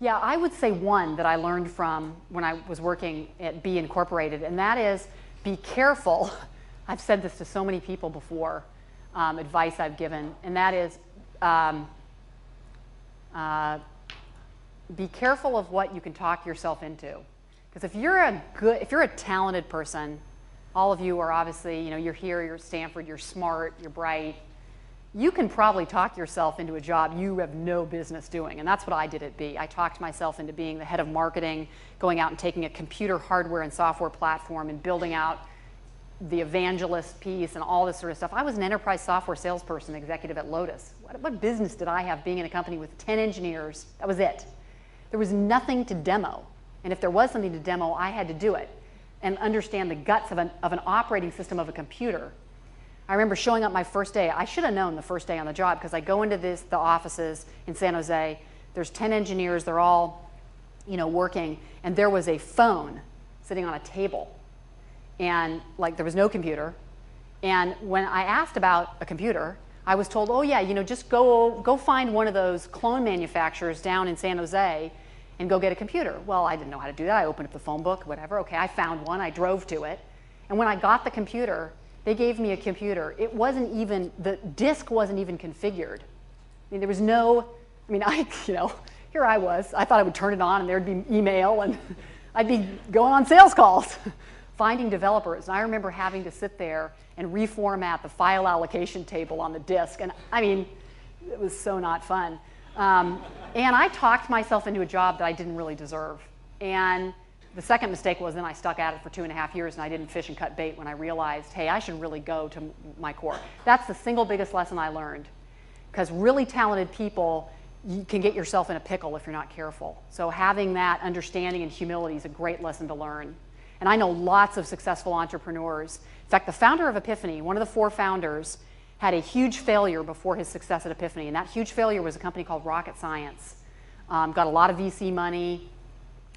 Yeah, I would say one that I learned from when I was working at B Incorporated, and that is be careful. I've said this to so many people before, advice I've given, and that is be careful of what you can talk yourself into. Because if you're a talented person, all of you are obviously, you're here, you're at Stanford, you're smart, you're bright, you can probably talk yourself into a job you have no business doing. And that's what I did at B. I talked myself into being the head of marketing, going out and taking a computer hardware and software platform and building out the evangelist piece and all this sort of stuff. I was an enterprise software salesperson executive at Lotus. What business did I have being in a company with 10 engineers? That was it. There was nothing to demo. And if there was something to demo, I had to do it and understand the guts of an operating system of a computer. I remember showing up my first day. I should have known the first day on the job because I go into the offices in San Jose. There's 10 engineers. They're all, working. And there was a phone sitting on a table. And there was no computer. And when I asked about a computer, I was told, oh yeah, just go find one of those clone manufacturers down in San Jose and go get a computer. Well, I didn't know how to do that. I opened up the phone book, whatever. Okay, I found one. I drove to it. And when I got the computer, they gave me a computer. It wasn't even, the disk wasn't even configured. There was no, here I was. I thought I would turn it on and there'd be email and I'd be going on sales calls, finding developers. And I remember having to sit there and reformat the file allocation table on the disk. And it was so not fun. And I talked myself into a job that I didn't really deserve. And the second mistake was then I stuck at it for 2.5 years and I didn't fish and cut bait when I realized, hey, I should really go to my core. That's the single biggest lesson I learned. Because really talented people, you can get yourself in a pickle if you're not careful. So having that understanding and humility is a great lesson to learn. And I know lots of successful entrepreneurs. In fact, the founder of Epiphany, one of the 4 founders, had a huge failure before his success at Epiphany. And that huge failure was a company called Rocket Science. Got a lot of VC money.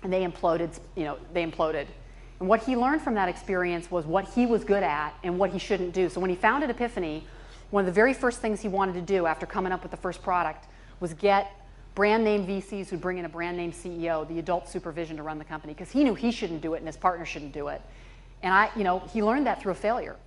And they imploded, And what he learned from that experience was what he was good at and what he shouldn't do. So when he founded Epiphany, one of the very first things he wanted to do after coming up with the first product was get brand name VCs who'd bring in a brand name CEO, the adult supervision to run the company, because he knew he shouldn't do it and his partner shouldn't do it. And he learned that through a failure.